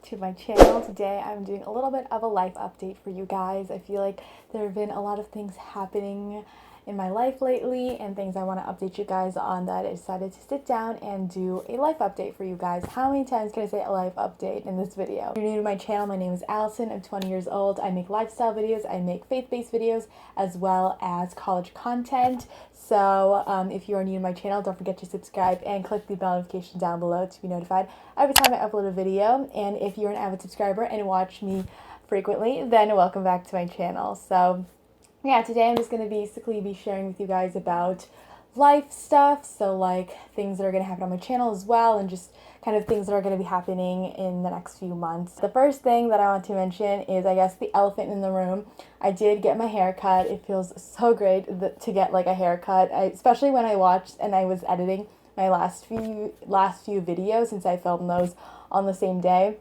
back to my channel. Today I'm doing a little bit of a life update for you guys. I feel like there have been a lot of things happening in my life lately and things I want to update you guys on that I decided to sit down and do a life update for you guys. How many times can I say a life update in this video? If you're new to my channel, my name is Allison. I'm 20 years old. I make lifestyle videos. I make faith-based videos as well as college content. So if you are new to my channel, don't forget to subscribe and click the bell notification down below to be notified every time I upload a video. And if you're an avid subscriber and watch me frequently, then welcome back to my channel. So yeah, today I'm just going to basically be sharing with you guys about life stuff, so like things that are going to happen on my channel as well, and just kind of things that are going to be happening in the next few months. The first thing that I want to mention is, I guess, the elephant in the room. I did get my hair cut. It feels so great to get like a haircut, especially when I watched and I was editing my last few videos, since I filmed those on the same day.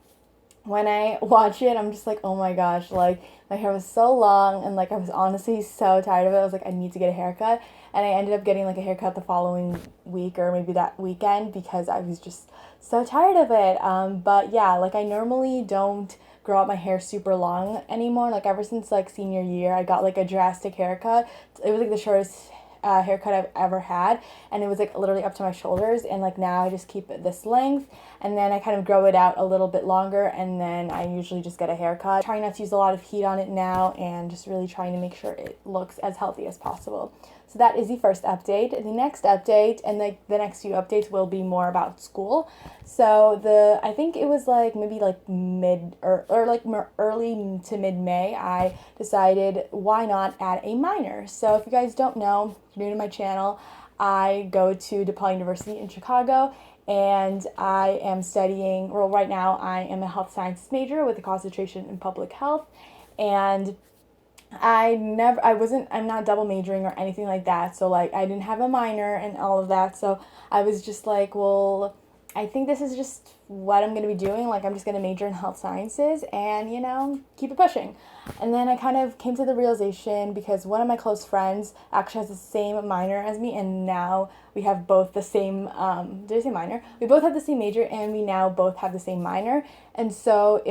When I watch it, I'm just like, oh my gosh, like my hair was so long and like I was honestly so tired of it. I was like, I need to get a haircut, and I ended up getting like a haircut the following week or maybe that weekend because I was just so tired of it. But yeah, like I normally don't grow out my hair super long anymore. Like ever since like senior year, I got like a drastic haircut. It was like the shortest haircut I've ever had, and it was like literally up to my shoulders, and like now I just keep it this length, and then I kind of grow it out a little bit longer, and then I usually just get a haircut. Trying not to use a lot of heat on it now, and just really trying to make sure it looks as healthy as possible. So that is the first update. The next update, and the next few updates, will be more about school. So I think it was like maybe like mid or like early to mid-May, I decided why not add a minor. So if you guys don't know, if you're new to my channel, I go to DePaul University in Chicago, and I am studying, well, right now I am a health sciences major with a concentration in public health, and I'm not double majoring or anything like that, so like I didn't have a minor and all of that, so I was just like, well, I think this is just what I'm going to be doing. Like, I'm just going to major in health sciences and, you know, keep it pushing. And then I kind of came to the realization, because one of my close friends actually has the same minor as me, and now we have both the same, did I say minor? We both have the same major, and we now both have the same minor. And so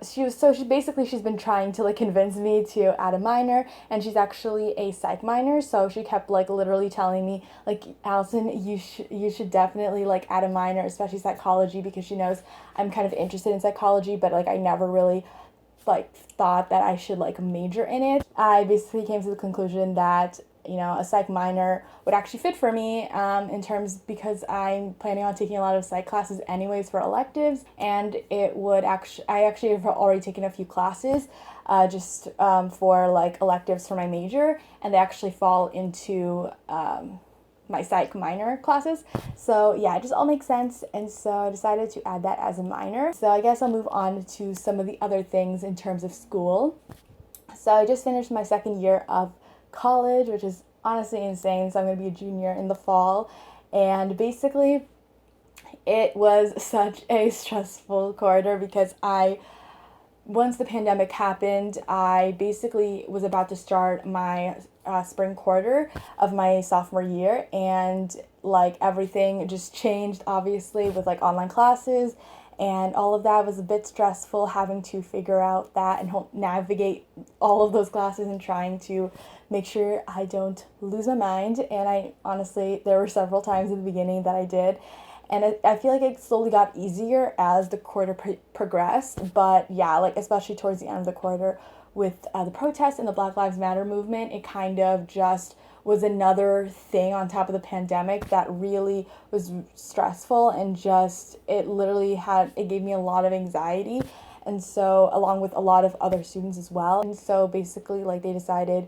she's been trying to like convince me to add a minor, and she's actually a psych minor, so she kept like literally telling me like, Allison, you should definitely like add a minor, especially psychology, because she knows I'm kind of interested in psychology, but like I never really like thought that I should like major in it. I basically came to the conclusion that, you know, a psych minor would actually fit for me in terms, because I'm planning on taking a lot of psych classes anyways for electives, and I actually have already taken a few classes just for like electives for my major, and they actually fall into my psych minor classes. So yeah, it just all makes sense, and so I decided to add that as a minor. So I guess I'll move on to some of the other things in terms of school. So I just finished my second year of college, which is honestly insane. So I'm going to be a junior in the fall, and basically it was such a stressful quarter because once the pandemic happened, I basically was about to start my spring quarter of my sophomore year, and like everything just changed, obviously, with like online classes, and all of that was a bit stressful, having to figure out that and navigate all of those classes and trying to make sure I don't lose my mind. And I honestly, there were several times in the beginning that I did. And I feel like it slowly got easier as the quarter progressed. But yeah, like especially towards the end of the quarter with the protests and the Black Lives Matter movement, it kind of just was another thing on top of the pandemic that really was stressful, and just it gave me a lot of anxiety. And so, along with a lot of other students as well. And so basically, like, they decided,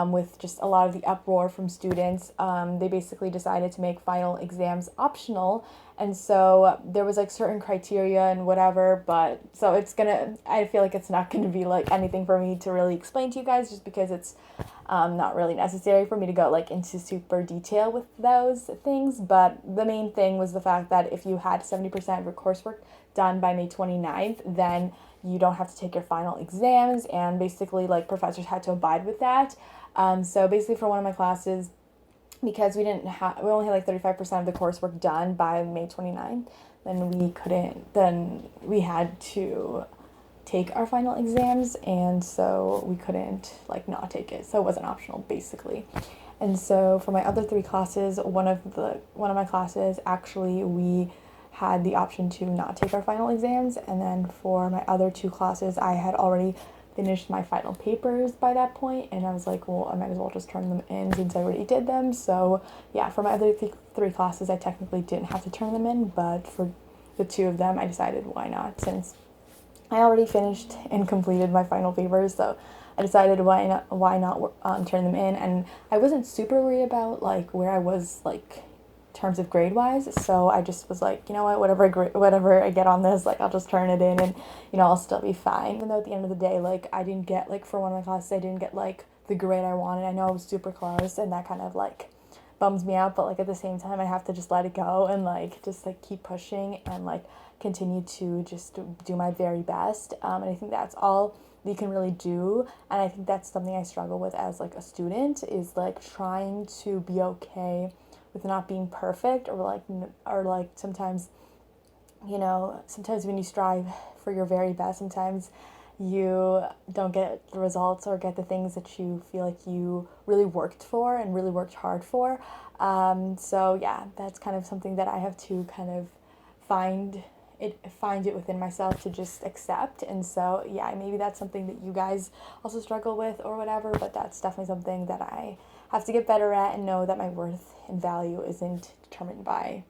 with just a lot of the uproar from students, they basically decided to make final exams optional. And so there was like certain criteria and whatever, but so I feel like it's not gonna be like anything for me to really explain to you guys, just because it's not really necessary for me to go like into super detail with those things. But the main thing was the fact that if you had 70% of your coursework done by May 29th, then you don't have to take your final exams, and basically like professors had to abide with that. So basically for one of my classes, because we only had like 35% of the coursework done by May 29th, then we had to take our final exams, and so we couldn't like not take it, so it wasn't optional basically. And so for my other three classes, one of my classes, actually we had the option to not take our final exams, and then for my other two classes I had already finished my final papers by that point, and I was like, well, I might as well just turn them in since I already did them. So yeah, for my other three classes I technically didn't have to turn them in, but for the two of them I decided why not, since I already finished and completed my final papers. So I decided why not turn them in, and I wasn't super worried about like where I was like terms of grade wise, so I just was like, you know what, whatever I get on this, like I'll just turn it in, and I'll still be fine. Even though at the end of the day, like I didn't get like, for one of my classes I didn't get like the grade I wanted. I know it was super close, and that kind of like bums me out, but like at the same time I have to just let it go and like just like keep pushing and like continue to just do my very best. And I think that's all you can really do, and I think that's something I struggle with as like a student, is like trying to be okay with not being perfect, or like sometimes, sometimes when you strive for your very best, sometimes you don't get the results or get the things that you feel like you really worked for and really worked hard for. So yeah, that's kind of something that I have to kind of find it within myself to just accept. And so yeah, maybe that's something that you guys also struggle with or whatever, but that's definitely something that I have to get better at, and know that my worth and value isn't determined by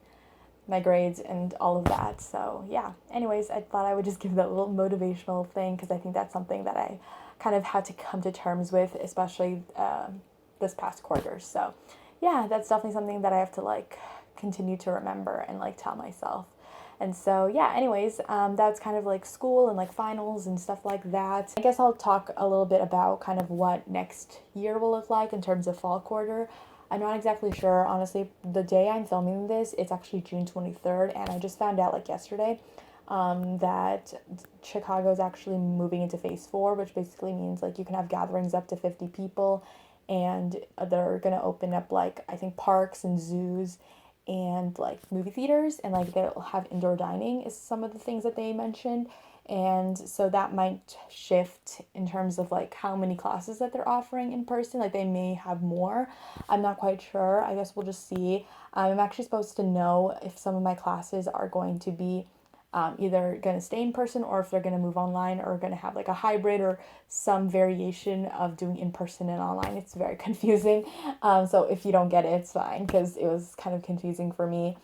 my grades and all of that. So yeah, anyways, I thought I would just give that little motivational thing, because I think that's something that I kind of had to come to terms with, especially this past quarter. So yeah, that's definitely something that I have to like continue to remember and like tell myself. And so yeah, anyways, that's kind of like school and like finals and stuff like that. I guess I'll talk a little bit about kind of what next year will look like in terms of fall quarter. I'm not exactly sure, honestly. The day I'm filming this, it's actually June 23rd, and I just found out like yesterday that Chicago is actually moving into phase 4, which basically means like you can have gatherings up to 50 people, and they're gonna open up like, I think, parks and zoos and like movie theaters, and like they'll have indoor dining is some of the things that they mentioned. And so that might shift in terms of like how many classes that they're offering in person. Like they may have more, I'm not quite sure. I guess we'll just see. I'm actually supposed to know if some of my classes are going to be either going to stay in person, or if they're going to move online, or going to have like a hybrid or some variation of doing in person and online. It's very confusing. So if you don't get it, it's fine, because it was kind of confusing for me.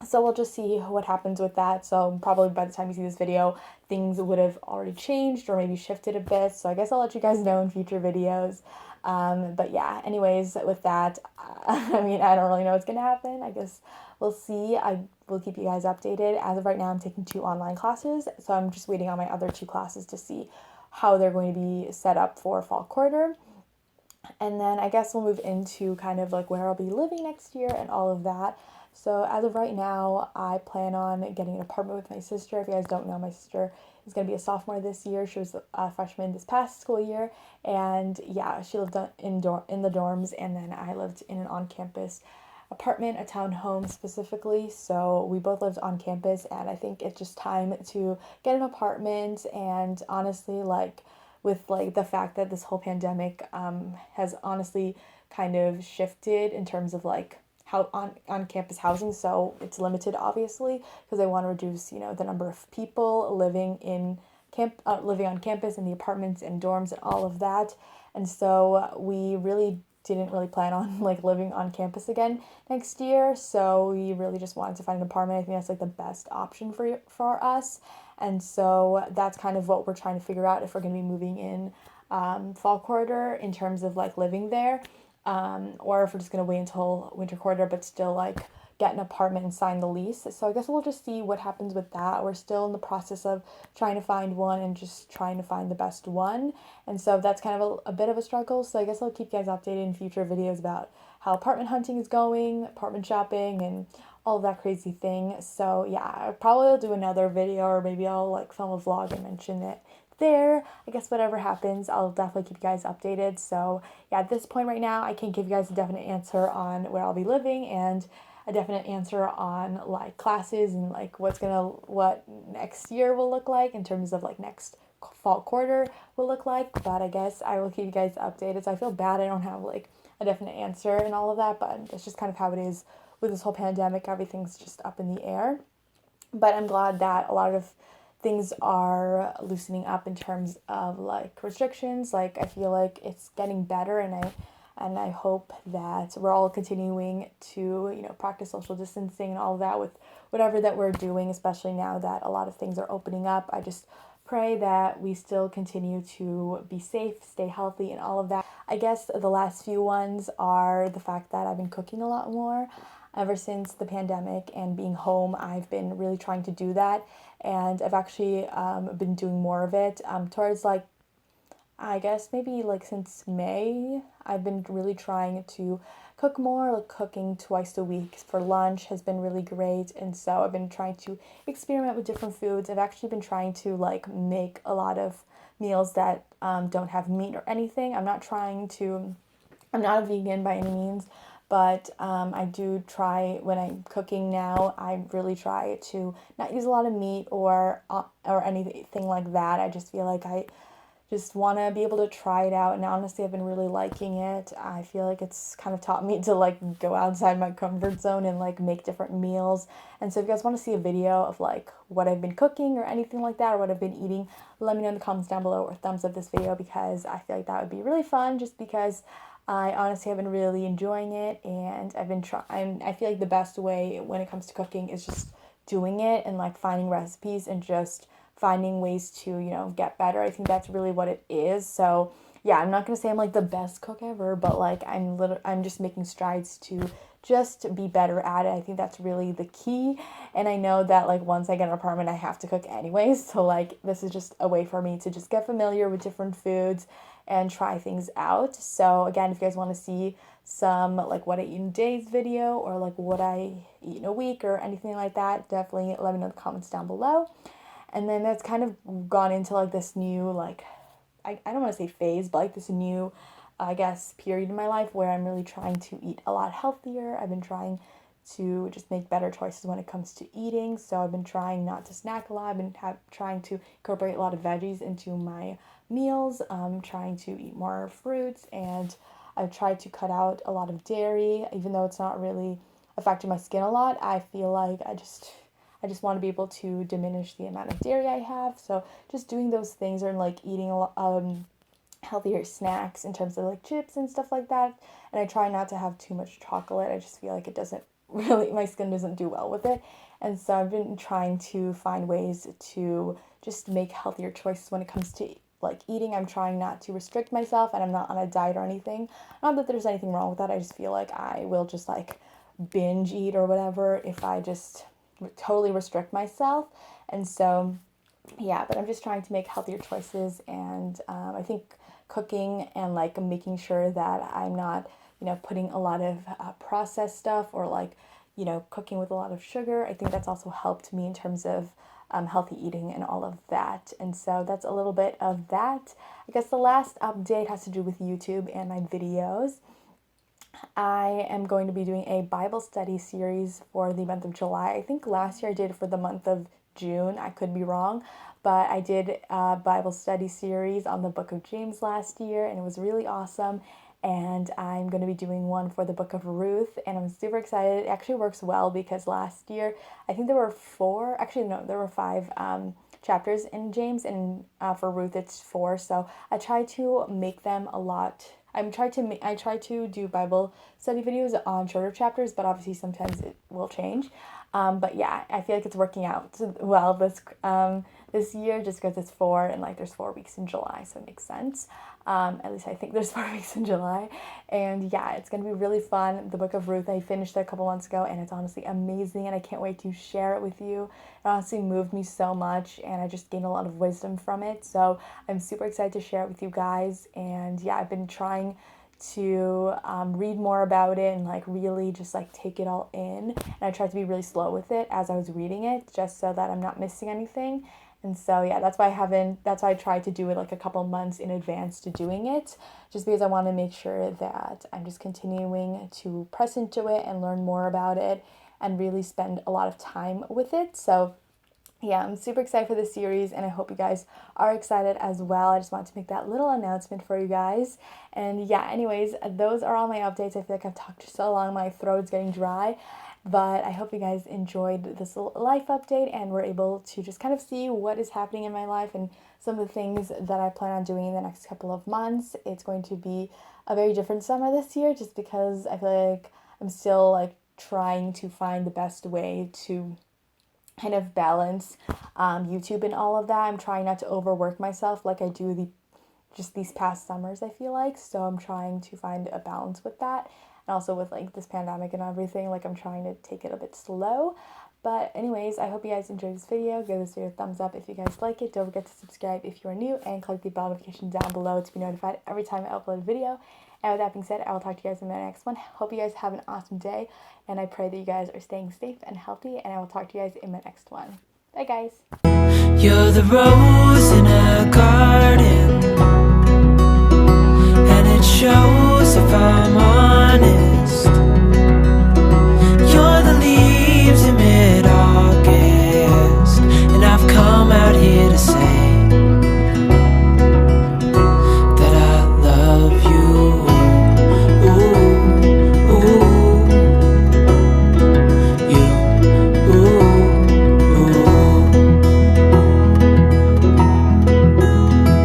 So we'll just see what happens with that. So probably by the time you see this video, things would have already changed or maybe shifted a bit. So I guess I'll let you guys know in future videos. But yeah, anyways, with that, I mean, I don't really know what's going to happen. I guess we'll see. I will keep you guys updated. As of right now, I'm taking 2 online classes. So I'm just waiting on my other 2 classes to see how they're going to be set up for fall quarter. And then I guess we'll move into kind of like where I'll be living next year and all of that. So as of right now, I plan on getting an apartment with my sister. If you guys don't know, my sister is going to be a sophomore this year. She was a freshman this past school year. And yeah, she lived in the dorms, and then I lived in an on-campus apartment, a townhome specifically. So we both lived on campus, and I think it's just time to get an apartment. And honestly, like with like the fact that this whole pandemic has honestly kind of shifted in terms of like how on campus housing, so it's limited obviously, because they want to reduce the number of people living on campus in the apartments and dorms and all of that. And so we didn't really plan on like living on campus again next year, so we really just wanted to find an apartment. I think that's like the best option for us. And so that's kind of what we're trying to figure out, if we're going to be moving in fall quarter in terms of like living there, or if we're just going to wait until winter quarter but still like get an apartment and sign the lease. So I guess we'll just see what happens with that. We're still in the process of trying to find one and just trying to find the best one. And so that's kind of a bit of a struggle. So I guess I'll keep you guys updated in future videos about how apartment hunting is going, apartment shopping, and all of that crazy thing. So yeah, I probably will do another video, or maybe I'll like film a vlog and mention it there. I guess whatever happens, I'll definitely keep you guys updated. So yeah, at this point right now, I can't give you guys a definite answer on where I'll be living and a definite answer on like classes and like what next year will look like in terms of like next fall quarter will look like. But I guess I will keep you guys updated. So I feel bad I don't have like a definite answer and all of that, but it's just kind of how it is with this whole pandemic. Everything's just up in the air. But I'm glad that a lot of things are loosening up in terms of like restrictions. Like I feel like it's getting better, and I hope that we're all continuing to, you know, practice social distancing and all of that with whatever that we're doing, especially now that a lot of things are opening up. I just pray that we still continue to be safe, stay healthy, and all of that. I guess the last few ones are the fact that I've been cooking a lot more. Ever since the pandemic and being home, I've been really trying to do that, and I've actually been doing more of it. Towards like, I guess maybe like since May, I've been really trying to cook more. Like cooking twice a week for lunch has been really great, and so I've been trying to experiment with different foods. I've actually been trying to like make a lot of meals that don't have meat or anything. I'm not a vegan by any means, but I do try when I'm cooking now. I really try to not use a lot of meat or anything like that. I just feel like I just want to be able to try it out, and honestly I've been really liking it. I feel like it's kind of taught me to like go outside my comfort zone and like make different meals. And so if you guys want to see a video of like what I've been cooking or anything like that, or what I've been eating, let me know in the comments down below, or thumbs up this video, because I feel like that would be really fun, just because I honestly have been really enjoying it, and I've been trying. I feel like the best way when it comes to cooking is just doing it and like finding recipes and just finding ways to, you know, get better. I think that's really what it is. So yeah, I'm not gonna say I'm like the best cook ever, but like I'm just making strides to just be better at it. I think that's really the key. And I know that like once I get an apartment, I have to cook anyways. So like this is just a way for me to just get familiar with different foods and try things out. So again, if you guys want to see some like what I eat in a day's video, or like what I eat in a week or anything like that, definitely let me know in the comments down below. And then that's kind of gone into like this new, like, I don't want to say phase, but like this new, I guess, period in my life where I'm really trying to eat a lot healthier. I've been trying to just make better choices when it comes to eating. So I've been trying not to snack a lot. I've been trying to incorporate a lot of veggies into my meals. Trying to eat more fruits, and I've tried to cut out a lot of dairy, even though it's not really affecting my skin a lot. I feel like I just want to be able to diminish the amount of dairy I have. So just doing those things, or like eating a lot healthier snacks in terms of like chips and stuff like that. And I try not to have too much chocolate. I just feel like it doesn't really, my skin doesn't do well with it. And so I've been trying to find ways to just make healthier choices when it comes to like eating. I'm trying not to restrict myself, and I'm not on a diet or anything. Not that there's anything wrong with that. I just feel like I will just like binge eat or whatever if I just totally restrict myself. And so yeah, but I'm just trying to make healthier choices. And I think cooking and like making sure that I'm not, you know, putting a lot of processed stuff, or like, you know, cooking with a lot of sugar, I think that's also helped me in terms of healthy eating and all of that. And so that's a little bit of that. I guess the last update has to do with YouTube and my videos. I am going to be doing a Bible study series for the month of July. I think last year I did it for the month of June. I could be wrong, but I did a Bible study series on the book of James last year, and it was really awesome. And I'm going to be doing one for the book of Ruth, and I'm super excited. It actually works well because last year, I think there were there were five chapters in James, and for Ruth it's 4. So I try to make them a lot. I try to do Bible study videos on shorter chapters, but obviously sometimes it will change. But yeah, I feel like it's working out well this year, just because it's 4, and like there's 4 weeks in July, so it makes sense. At least I think there's 4 weeks in July. And yeah, it's going to be really fun. The book of Ruth, I finished it a couple months ago, and it's honestly amazing, and I can't wait to share it with you. It honestly moved me so much, and I just gained a lot of wisdom from it. So I'm super excited to share it with you guys. And yeah, I've been trying to read more about it and like really just like take it all in. And I tried to be really slow with it as I was reading it, just so that I'm not missing anything. And so yeah, that's why I tried to do it like a couple months in advance to doing it, just because I want to make sure that I'm just continuing to press into it and learn more about it and really spend a lot of time with it. So yeah, I'm super excited for this series, and I hope you guys are excited as well. I just wanted to make that little announcement for you guys. And yeah, anyways, those are all my updates. I feel like I've talked so long, my throat's getting dry. But I hope you guys enjoyed this little life update and were able to just kind of see what is happening in my life and some of the things that I plan on doing in the next couple of months. It's going to be a very different summer this year, just because I feel like I'm still like trying to find the best way to kind of balance YouTube and all of that. I'm trying not to overwork myself like I do just these past summers, I feel like. So I'm trying to find a balance with that. And also with like this pandemic and everything, like I'm trying to take it a bit slow. But anyways, I hope you guys enjoyed this video. Give this video a thumbs up if you guys like it. Don't forget to subscribe if you are new, and click the bell notification down below to be notified every time I upload a video. And with that being said, I will talk to you guys in the next one. Hope you guys have an awesome day, and I pray that you guys are staying safe and healthy, and I will talk to you guys in my next one. Bye guys. You're the rose in a garden, and it shows if I